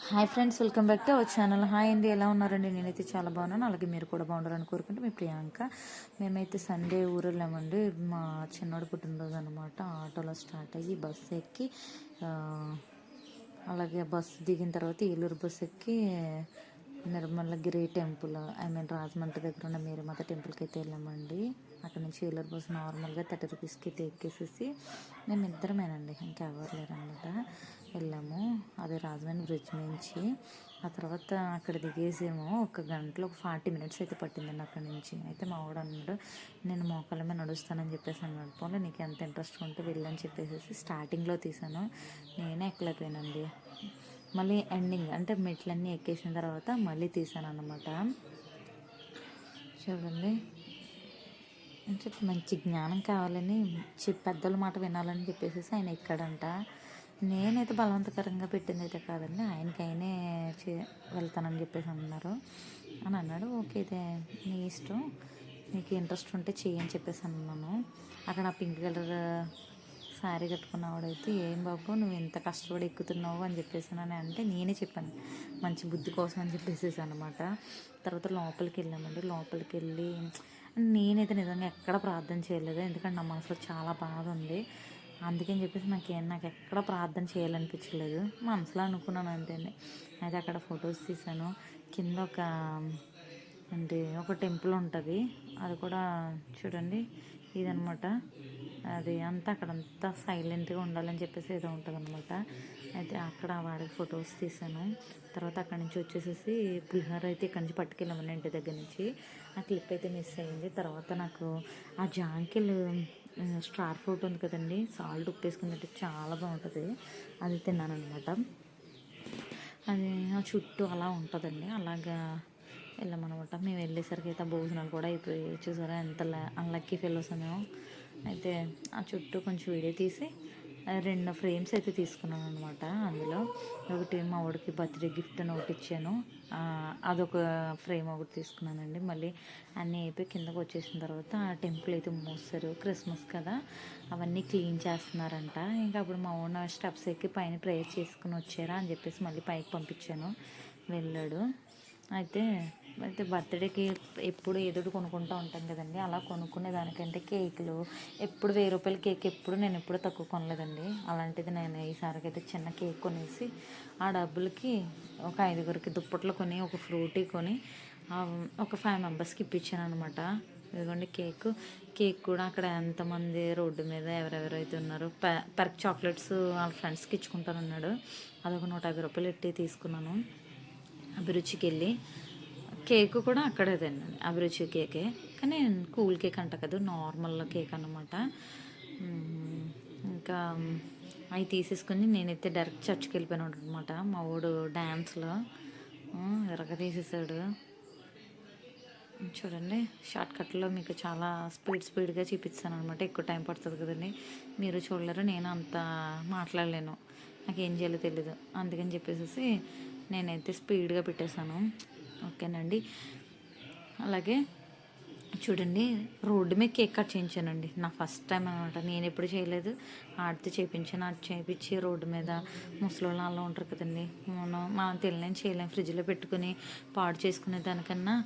Hi friends, welcome back to our channel. Hi అండి, ఎలా ఉన్నారండి? నేనైతే చాలా బాగున్నాను. అలాగే మీరు కూడా బాగుండాలని కోరుకుంటే మీ ప్రియాంక. మేమైతే సండే ఊరు వెళ్ళామండి. మా చిన్నోడు పుట్టినరోజు అనమాట. ఆటోలో స్టార్ట్ అయ్యి బస్సు ఎక్కి అలాగే బస్సు దిగిన తర్వాత ఏలూరు బస్సు ఎక్కి నిర్మలగిరి టెంపుల్, రాజమండ్రి దగ్గర ఉన్న మేరీమాత టెంపుల్కి అయితే వెళ్ళామండి. అక్కడ నుంచి ఏలూరు బస్సు నార్మల్గా 30 రూపీస్కి అయితే ఎక్కేసేసి మేము ఇద్దరమేనండి, ఇంకెవరు లేరనమాట. వెళ్ళాము. అదే రాజమండ్రి బ్రిడ్జ్ నుంచి. ఆ తర్వాత అక్కడ దిగేసేమో 1 గంటలో 40 మినిట్స్ అయితే పట్టిందండి అక్కడి నుంచి. అయితే మా వాడు అన్నాడు, నేను మోకాళ్ళ మీద నడుస్తానని చెప్పేసి అన్నాడు. పోనీ నీకు ఎంత ఇంట్రెస్ట్ ఉంటే వెళ్ళని చెప్పేసి స్టార్టింగ్లో తీసాను. నేనే ఎక్కలేకపోయానండి. మళ్ళీ ఎండింగ్ అంటే మెట్లన్నీ ఎక్కేసిన తర్వాత మళ్ళీ తీసాను అన్నమాట. చూడండి, అంటే మంచి జ్ఞానం కావాలని పెద్దల మాట వినాలని చెప్పేసి ఆయన ఎక్కాడంట. నేనైతే బలవంతకరంగా పెట్టింది అయితే కాదండి, ఆయనకైనే వెళ్తానని చెప్పేసి అన్నారు అని అన్నాడు. ఓకే, ఇదే నీ ఇష్టం, నీకు ఇంట్రెస్ట్ ఉంటే చెయ్యి అని చెప్పేసి అన్నాను. అక్కడ పింక్ కలర్ శారీ కట్టుకున్నవాడైతే, ఏం బాబు నువ్వు ఇంత కష్టపడి ఎక్కుతున్నావు అని చెప్పేసి అని అంటే నేనే చెప్పాను, మంచి బుద్ధి కోసం అని చెప్పేసి అనమాట. తర్వాత లోపలికి వెళ్ళామండి. లోపలికి వెళ్ళి నేనైతే నిజంగా ఎక్కడ ప్రార్థన చేయలేదు, ఎందుకంటే నా మనసులో చాలా బాధ ఉంది. అందుకని చెప్పేసి నాకు ఎక్కడ ప్రార్థన చేయాలనిపించలేదు, మనసులో అనుకున్నాను అంతే. అయితే అక్కడ ఫొటోస్ తీసాను. కింద ఒక టెంపుల్ ఉంటుంది, అది కూడా చూడండి ఇదనమాట. అది అంతా అక్కడంతా సైలెంట్గా ఉండాలని చెప్పేసి ఏదో ఉంటుంది అనమాట. అయితే అక్కడ వాడికి ఫొటోస్ తీసాను. తర్వాత అక్కడి నుంచి వచ్చేసేసి పులిహోర అయితే ఇక్కడి నుంచి పట్టుకెళ్ళామని ఇంటి దగ్గర నుంచి. ఆ క్లిప్ అయితే మిస్ అయింది. తర్వాత నాకు ఆ జాంకిల్ స్టార్ ఫ్రూట్ ఉంది కదండి, సాల్ట్ ఉప్పేసుకుంటే చాలా బాగుంటుంది, అది తిన్నాను అనమాట. అది ఆ చుట్టూ అలా ఉంటుందండి. అలాగా వెళ్ళామన్నమాట. మేము వెళ్ళేసరికి అయితే భోజనాలు కూడా అయిపోయి, చూసారా ఎంత అన్లక్కీ ఫెలోస్ మేము. అయితే ఆ చుట్టూ కొంచెం వీడియో తీసి 2 ఫ్రేమ్స్ అయితే తీసుకున్నాను అనమాట. అందులో ఒకటి మా వాడికి బర్త్డే గిఫ్ట్ అని ఒకటి ఇచ్చాను, అదొక ఫ్రేమ్ ఒకటి తీసుకున్నానండి. మళ్ళీ అన్నీ అయిపోయి కిందకు వచ్చేసిన తర్వాత ఆ టెంపుల్ అయితే మూస్తారు, క్రిస్మస్ కదా, అవన్నీ క్లీన్ చేస్తున్నారంట. ఇంకా అప్పుడు మా ఓన్ స్టెప్స్ ఎక్కి పైన ప్రేయర్ చేసుకుని వచ్చారా అని చెప్పేసి మళ్ళీ పైకి పంపించాను. వెళ్ళాడు. అయితే బర్త్డేకి ఎప్పుడు ఏదో కొనుక్కుంటూ ఉంటాం కదండి, అలా కొనుక్కునే దానికంటే కేకులు ఎప్పుడు 1000 రూపాయల కేక్ నేను ఎప్పుడు తక్కువ కొనలేదండి. అలాంటిది నేను ఈసారికి అయితే చిన్న కేక్ కొనేసి ఆ డబ్బులకి ఒక 5గురికి దుప్పట్లు కొని, ఒక ఫ్రూటీ కొని, ఒక 5 మెంబర్స్కి ఇప్పించాను అనమాట. ఇదిగోండి కేక్ కూడా అక్కడ ఎంతమంది రోడ్డు మీద ఎవరెవరైతే ఉన్నారో పర్క్ చాక్లెట్స్ వాళ్ళ ఫ్రెండ్స్కి ఇచ్చుకుంటానన్నాడు. అదొక 150 రూపాయలు ఎట్టి తీసుకున్నాను అభిరుచికి వెళ్ళి. కేక్ కూడా అక్కడే తిన్నాను, అభిరుచి కేకే, కానీ కూల్ కేక్ అంట కదా, నార్మల్ కేక్ అన్నమాట. ఇంకా అవి తీసేసుకొని నేనైతే డైరెక్ట్ చర్చ్కి వెళ్ళిపోయాను అనమాట. మా వాడు డ్యాన్స్లో ఎరగ తీసేసాడు. చూడండి, షార్ట్ కట్లో మీకు చాలా స్పీడ్గా చూపిస్తాను అనమాట. ఎక్కువ టైం పడుతుంది కదండి, మీరు చూడలేరు, నేను అంత మాట్లాడలేను, నాకేం చేయాలో తెలీదు. అందుకని చెప్పేసి నేనైతే స్పీడ్గా పెట్టేశాను. ఓకేనండి. అలాగే చూడండి, రోడ్డు మీద కేక్ కట్ చేయించానండి, నా ఫస్ట్ టైం అనమాట. నేను ఎప్పుడు చేయలేదు, ఆడితే చేయించాను. ఆడి చేయించి రోడ్డు మీద ముసలోళ్ళు అలా ఉంటారు కదండి, మనం తినలేని చేయలేం, ఫ్రిడ్జ్లో పెట్టుకుని పాడు చేసుకునే దానికన్నా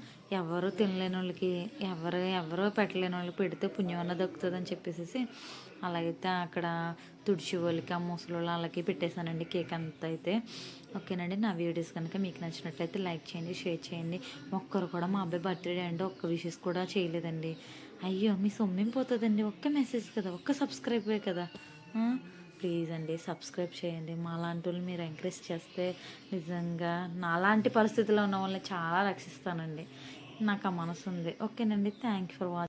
ఎవరు తినలేని వాళ్ళకి, ఎవరో పెట్టలేని వాళ్ళకి పెడితే పుణ్యం అన్న దక్కుతుందని చెప్పేసి అలాగైతే అక్కడ తుడిచి వాళ్ళకి, ఆ ముసలోళ్ళు వాళ్ళకి పెట్టేశానండి కేక్ అంతా అయితే. ఓకేనండి, నా వీడియోస్ కనుక మీకు నచ్చినట్లయితే లైక్ చేయండి, షేర్ చేయండి. ఒక్కరు కూడా మా అబ్బాయి బర్త్డే అండి ఒక్క విషెస్ కూడా చేయలేదండి. అయ్యో, మీ సొమ్మేం పోతుందండి, ఒక్క మెసేజ్ కదా, ఒక్క సబ్స్క్రైబే కదా. ప్లీజ్ అండి సబ్స్క్రైబ్ చేయండి. మాలాంటి వాళ్ళు మీరు ఎంకరేజ్ చేస్తే నిజంగా నాలాంటి పరిస్థితుల్లో ఉన్న వాళ్ళని చాలా రక్షిస్తానండి, నాకు ఆ మనసు ఉంది. ఓకేనండి, థ్యాంక్ యూ ఫర్ వాచింగ్.